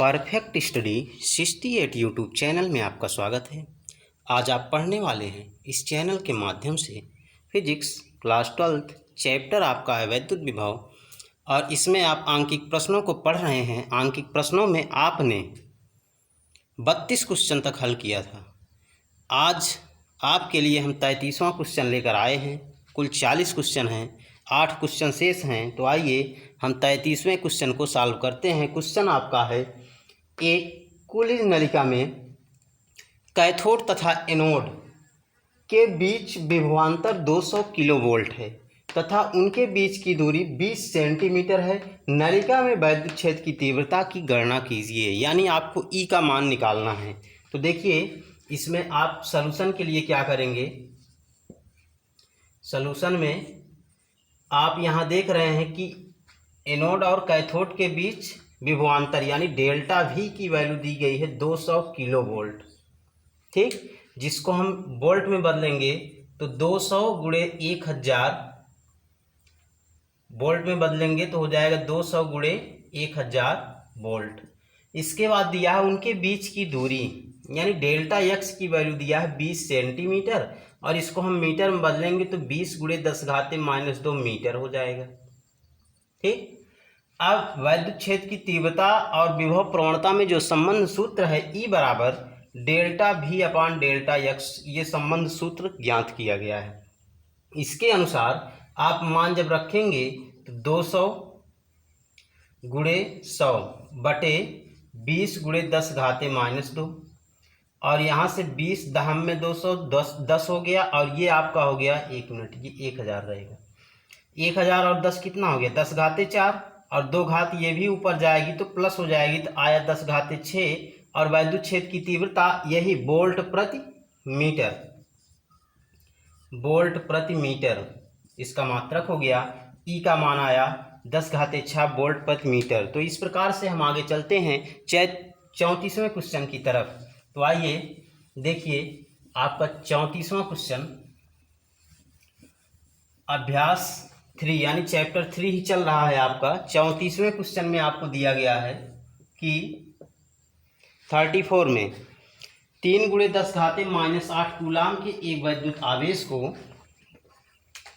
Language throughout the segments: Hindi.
परफेक्ट स्टडी 68 यूट्यूब चैनल में आपका स्वागत है। आज आप पढ़ने वाले हैं इस चैनल के माध्यम से फिजिक्स क्लास 12 चैप्टर आपका है वैद्युत विभव, और इसमें आप आंकिक प्रश्नों को पढ़ रहे हैं। आंकिक प्रश्नों में आपने 32 क्वेश्चन तक हल किया था। आज आपके लिए हम 33वां क्वेश्चन लेकर आए हैं। कुल 40 क्वेश्चन हैं, 8 क्वेश्चन शेष हैं। तो आइए हम 33वें क्वेश्चन को सॉल्व करते हैं। क्वेश्चन आपका है, एक कूलिज नलिका में कैथोड तथा एनोड के बीच विभवांतर 200 किलोवोल्ट है तथा उनके बीच की दूरी 20 सेंटीमीटर है। नलिका में वैद्युत क्षेत्र की तीव्रता की गणना कीजिए। यानी आपको ई का मान निकालना है। तो देखिए, इसमें आप सॉल्यूशन के लिए क्या करेंगे। सॉल्यूशन में आप यहाँ देख रहे हैं कि एनोड और कैथोड के बीच विभवांतर यानी डेल्टा वी की वैल्यू दी गई है 200 किलो वोल्ट। ठीक, जिसको हम वोल्ट में बदलेंगे तो 200 गुणे 1000 वोल्ट में बदलेंगे तो हो जाएगा 200 गुणे 1000 वोल्ट। इसके बाद दिया है उनके बीच की दूरी यानी डेल्टा एक्स की वैल्यू दिया है 20 सेंटीमीटर, और इसको हम मीटर में बदलेंगे तो 20 गुणे 10⁻² मीटर हो जाएगा। ठीक, अब वैद्युत क्षेत्र की तीव्रता और विभव प्रवणता में जो संबंध सूत्र है ई बराबर delta V upon delta x, ये संबंध सूत्र ज्ञात किया गया है। इसके अनुसार आप मान जब रखेंगे तो 200 गुणे 100 बटे 20 गुणे 10⁻², और यहाँ से 20 दहम में 200 10 हो गया, और ये आपका हो गया 1 मिनट, ये 1000 रहेगा। 1000 और 10 कितना हो गया 10⁻⁴, और 2 घात ये भी ऊपर जाएगी तो प्लस हो जाएगी तो आया 10�6, और वैद्युत क्षेत्र की तीव्रता यही वोल्ट प्रति मीटर, वोल्ट प्रति मीटर इसका मात्रक हो गया। ई का मान आया 10⁶ वोल्ट प्रति मीटर। तो इस प्रकार से हम आगे चलते हैं 34वें क्वेश्चन की तरफ। तो आइए देखिए, आपका 34वां क्वेश्चन अभ्यास 3 यानी चैप्टर 3 ही चल रहा है आपका। 34वें क्वेश्चन में आपको दिया गया है कि 34 में 3 गुणे 10⁻⁸ कूलाम के एक वैद्युत आवेश को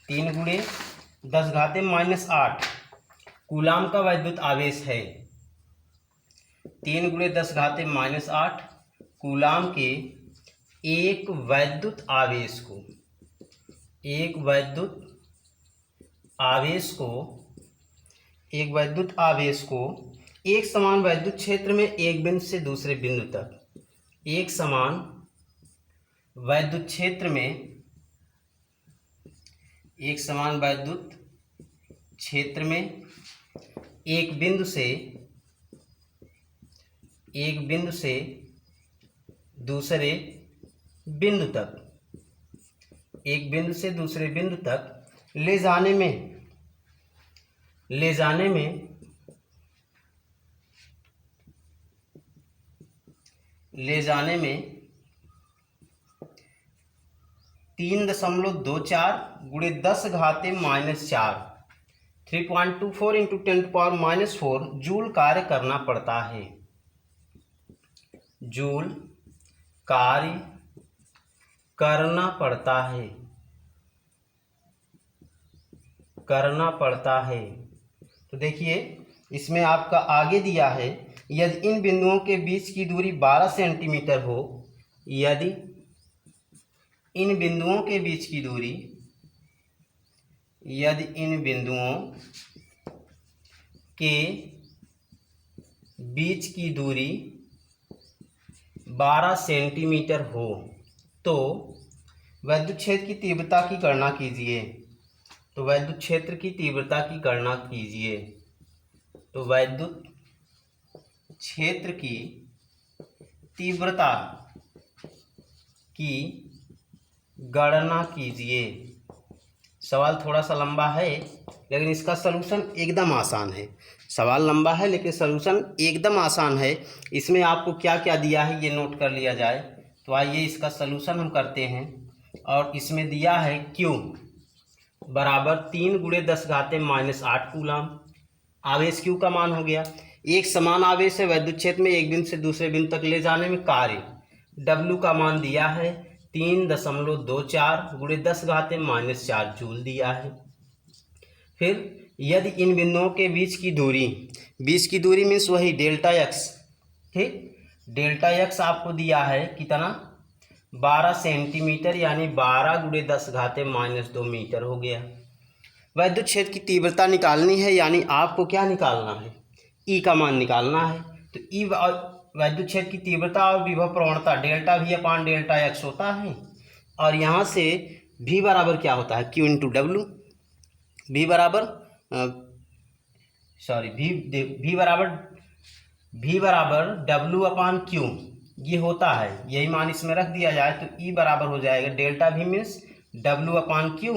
3 गुणे 10⁻⁸ कूलाम का वैद्युत आवेश है। 3 गुणे 10⁻⁸ कूलाम के एक वैद्युत आवेश को एक समान वैद्युत क्षेत्र में एक बिंदु से दूसरे बिंदु तक, एक समान वैद्युत क्षेत्र में एक बिंदु से दूसरे बिंदु तक, ले जाने में 3.24 गुणे 10⁻⁻⁴ 3.24 × 10⁻⁻4 जूल कार्य करना पड़ता है। तो देखिए, इसमें आपका आगे दिया है, यदि इन बिंदुओं के बीच की दूरी 12 सेंटीमीटर हो, यदि इन बिंदुओं के बीच की दूरी 12 सेंटीमीटर हो तो वैद्युत क्षेत्र की तीव्रता की गणना कीजिए। तो वैद्युत क्षेत्र की तीव्रता की गणना कीजिए। तो वैद्युत क्षेत्र की तीव्रता की गणना कीजिए। सवाल थोड़ा सा लंबा है लेकिन इसका सलूशन एकदम आसान है। सवाल लंबा है लेकिन सलूशन एकदम आसान है। इसमें आपको क्या क्या दिया है ये नोट कर लिया जाए। तो आइए इसका सलूशन हम करते हैं। और इसमें दिया है Q बराबर 3 गुणे 10⁻⁸ कूलाम। आवेश Q का मान हो गया। एक समान आवेश है वैद्युत क्षेत्र में एक बिंदु से दूसरे बिंदु तक ले जाने में कार्य W का मान दिया है 3.24 गुणे 10⁻⁻4 जूल दिया है। फिर यदि इन बिंदुओं के बीच की दूरी मीन्स वही डेल्टा एक्स, ठीक, डेल्टा एक्स आपको दिया है कितना 12 सेंटीमीटर यानी 12 गुणे 10⁻⁻2 मीटर हो गया। वैद्युत क्षेत्र की तीव्रता निकालनी है यानी आपको क्या निकालना है, ई का मान निकालना है। तो ई वैद्युत क्षेत्र की तीव्रता और विभव प्रवणता डेल्टा V अपान डेल्टा एक्स होता है और यहाँ से V बराबर क्या होता है Q इंटू डब्लू। V बराबर W अपान Q ये होता है, यही मान इसमें रख दिया जाए तो ई बराबर हो जाएगा डेल्टा V मीन्स W अपान Q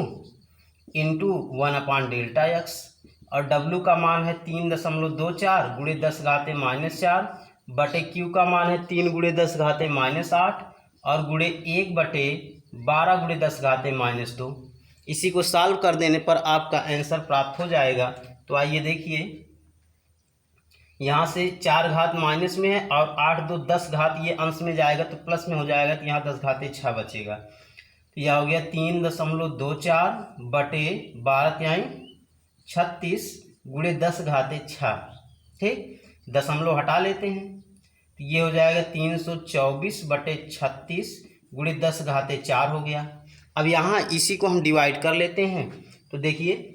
इंटू 1 अपान डेल्टा एक्स और W का मान है 3.24 गुणे 10⁻⁻4 बटे Q का मान है 3 गुणे 10⁻⁻8 और गुणे 1/12 गुणे 10⁻⁻2। इसी को सॉल्व कर देने पर आपका आंसर प्राप्त हो जाएगा। तो आइए देखिए, यहाँ से 4 घात माइनस में है और 8 2 10 घात ये अंश में जाएगा तो प्लस में हो जाएगा तो यहाँ 10⁻6 बचेगा। तो यह हो गया 3.24 बटे 12×36 गुणे 10⁻6, ठीक, दशमलव हटा लेते हैं तो ये हो जाएगा 324 बटे 36 गुणे 10⁻4 हो गया। अब यहाँ इसी को हम डिवाइड कर लेते हैं तो देखिए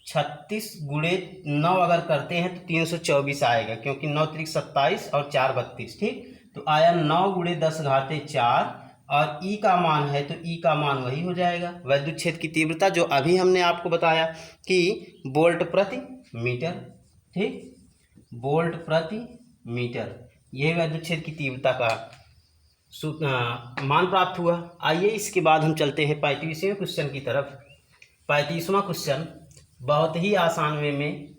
36 गुणे 9 अगर करते हैं तो 324 आएगा क्योंकि 9 त्रिक 27 और 4 32, ठीक, तो आया 9 गुणे 10⁻4 और ई का मान है तो ई का मान वही हो जाएगा वैद्युत क्षेत्र की तीव्रता जो अभी हमने आपको बताया कि वोल्ट प्रति मीटर, ठीक, वोल्ट प्रति मीटर, यह वैद्युत क्षेत्र की तीव्रता का मान प्राप्त हुआ। आइए इसके बाद हम चलते हैं 35वें क्वेश्चन की तरफ। 35वां क्वेश्चन बहुत ही आसान वे में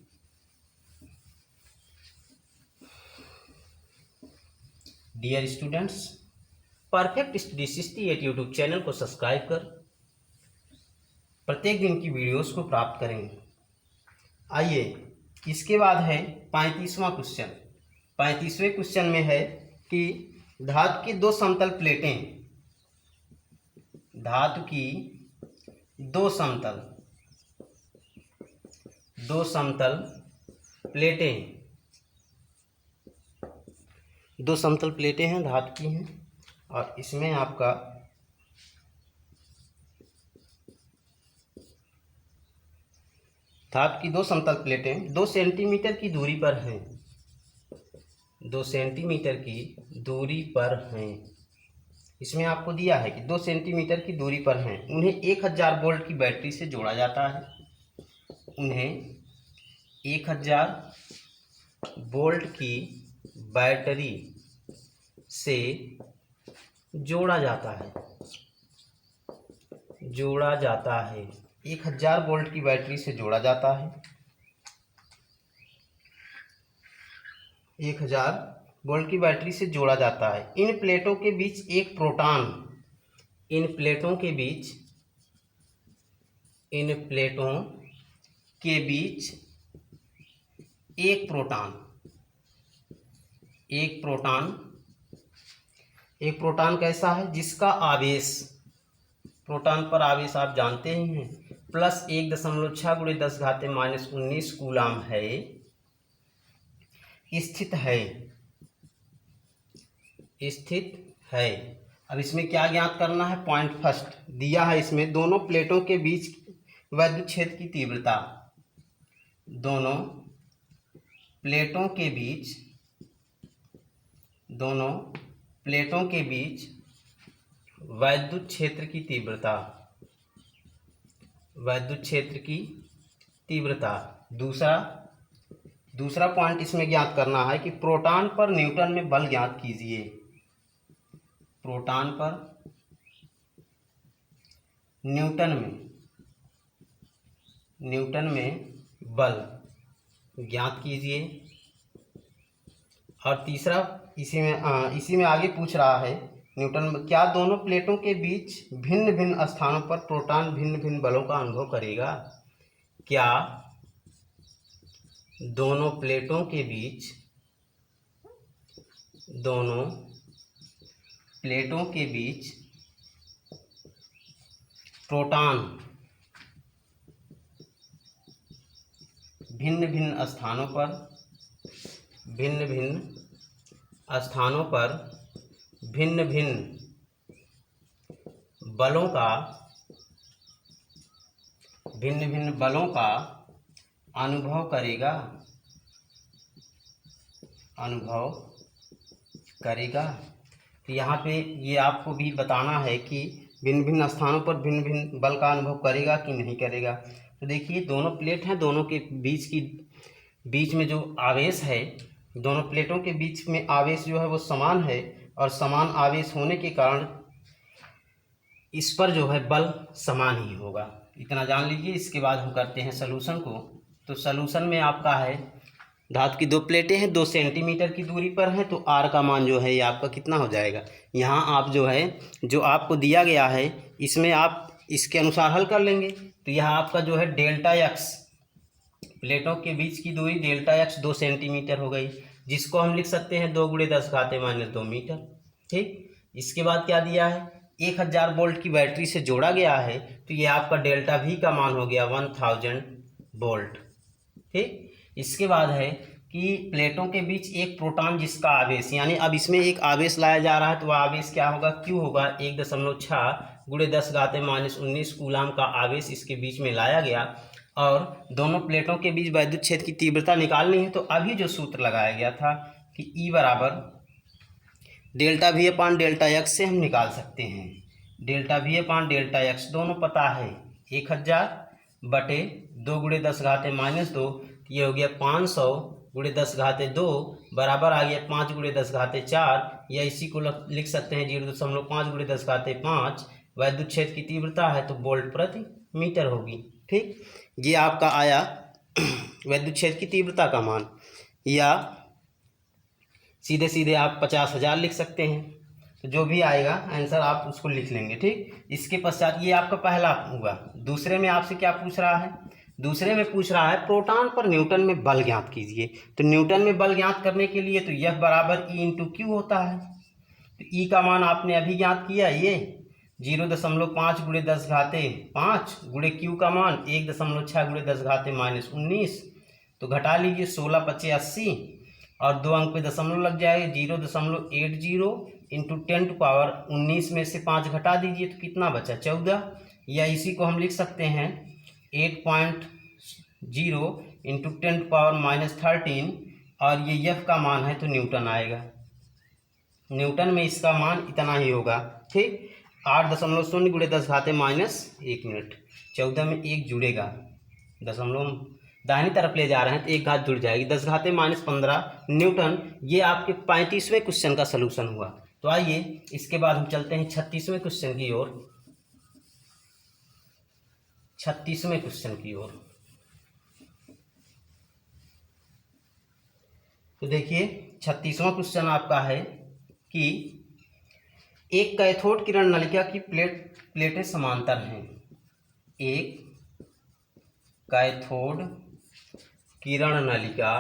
dear students, perfect study 68 YouTube channel को सब्सक्राइब कर प्रत्येक दिन की वीडियोस को प्राप्त करेंगे। आइए इसके बाद है 35वां क्वेश्चन। 35वें क्वेश्चन में है कि धातु की दो समतल प्लेटें, धातु की दो समतल प्लेटें हैं, धातु की हैं और इसमें आपका धातु की दो समतल प्लेटें 2 सेंटीमीटर की दूरी पर हैं, 2 सेंटीमीटर की दूरी पर हैं। इसमें आपको दिया है कि 2 सेंटीमीटर की दूरी पर हैं, उन्हें 1000 वोल्ट की बैटरी से जोड़ा जाता है, उन्हें 1000 वोल्ट की बैटरी से जोड़ा जाता है 1000 वोल्ट की बैटरी से जोड़ा जाता है, 1000 वोल्ट की बैटरी से जोड़ा जाता है। इन प्लेटों के बीच एक प्रोटॉन, इन प्लेटों के बीच एक प्रोटॉन कैसा है जिसका आवेश, प्रोटॉन पर आवेश आप जानते ही हैं, प्लस 1.6 गुणे 10⁻⁻19 कूलाम है, स्थित है। अब इसमें क्या ज्ञात करना है, पॉइंट फर्स्ट दिया है इसमें दोनों प्लेटों के बीच वैद्युत क्षेत्र की तीव्रता, दोनों प्लेटों के बीच वैद्युत क्षेत्र की तीव्रता। दूसरा पॉइंट इसमें ज्ञात करना है कि प्रोटॉन पर न्यूटन में बल ज्ञात कीजिए, प्रोटॉन पर न्यूटन में बल ज्ञात कीजिए। और तीसरा इसी में आगे पूछ रहा है न्यूटन में क्या दोनों प्लेटों के बीच भिन्न भिन्न स्थानों पर प्रोटॉन भिन्न भिन्न बलों का अनुभव करेगा, क्या दोनों प्लेटों के बीच प्रोटॉन भिन्न भिन्न स्थानों पर भिन्न भिन्न बलों का अनुभव करेगा। तो यहाँ पे ये आपको भी बताना है कि भिन्न भिन्न स्थानों पर भिन्न भिन्न बल का अनुभव करेगा कि नहीं करेगा। तो देखिए दोनों प्लेट हैं, दोनों के बीच में जो आवेश है, दोनों प्लेटों के बीच में आवेश जो है वो समान है, और समान आवेश होने के कारण इस पर जो है बल समान ही होगा। इतना जान लीजिए। इसके बाद हम करते हैं सलूशन को। तो सलूशन में आपका है, धातु की दो प्लेटें हैं, 2 सेंटीमीटर की दूरी पर हैं, तो आर का मान जो है ये आपका कितना हो जाएगा। यहाँ आप जो है, जो आपको दिया गया है इसमें आप इसके अनुसार हल कर लेंगे। तो यहाँ आपका जो है डेल्टा एक्स, प्लेटों के बीच की दूरी डेल्टा एक्स 2 सेंटीमीटर हो गई, जिसको हम लिख सकते हैं 2 × 10⁻² मीटर। ठीक। इसके बाद क्या दिया है, 1000 वोल्ट की बैटरी से जोड़ा गया है, तो ये आपका डेल्टा वी का मान हो गया 1000 वोल्ट। ठीक। इसके बाद है कि प्लेटों के बीच एक प्रोटॉन जिसका आवेश, यानी अब इसमें एक आवेश लाया जा रहा है, तो वह आवेश क्या होगा, क्यू होगा। 1.6 × 10⁻19 कूलाम का आवेश इसके बीच में लाया गया, और दोनों प्लेटों के बीच वैद्युत क्षेत्र की तीव्रता निकालनी है। तो अभी जो सूत्र लगाया गया था कि E बराबर delta V upon delta x से हम निकाल सकते हैं। Delta V upon delta x दोनों पता है, 1000 बटे 2 × 10⁻², ये हो गया 500 × 10⁻² बराबर आ गया 5 × 10⁻4, या इसी को लिख सकते हैं 0.5 × 10⁻5। वैद्युत क्षेत्र की तीव्रता है तो वोल्ट प्रति मीटर होगी। ठीक। ये आपका आया वैद्युत क्षेत्र की तीव्रता का मान, या सीधे सीधे आप 50,000 लिख सकते हैं। तो जो भी आएगा आंसर आप उसको लिख लेंगे। ठीक। इसके पश्चात ये आपका पहला हुआ। दूसरे में आपसे क्या पूछ रहा है, दूसरे में पूछ रहा है प्रोटॉन पर न्यूटन में बल ज्ञात कीजिए। तो न्यूटन में बल ज्ञात करने के लिए तो F बराबर E × Q होता है। तो E का मान आपने अभी ज्ञात किया, ये 0.5 × 10⁻5 × Q का मान 1.6 × 10⁻19। तो घटा लीजिए, 16 × 5 = 80, और 2 अंक पे दशमलव लग जाएगा। 0.80 × 10⁻19 में से 5 घटा दीजिए तो कितना बचा, 14, या इसी को हम लिख सकते हैं 8.0 × 10⁻13, और ये F का मान है तो न्यूटन आएगा। न्यूटन में इसका मान इतना ही होगा। ठीक। 8.0 × 10⁻1 मिनट, 14 में 1 जुड़ेगा, दशमलव दाहिनी तरफ ले जा रहे हैं तो 1 घात जुड़ जाएगी, 10⁻15 न्यूटन। ये आपके 35वें क्वेश्चन का सलूशन हुआ। तो आइए इसके बाद हम चलते हैं 36वें क्वेश्चन की ओर। 36वें क्वेश्चन की ओर। तो देखिए 36वां क्वेश्चन आपका है कि एक कैथोड किरण नलिका की प्लेटें समांतर हैं। एक कैथोड किरण नलिका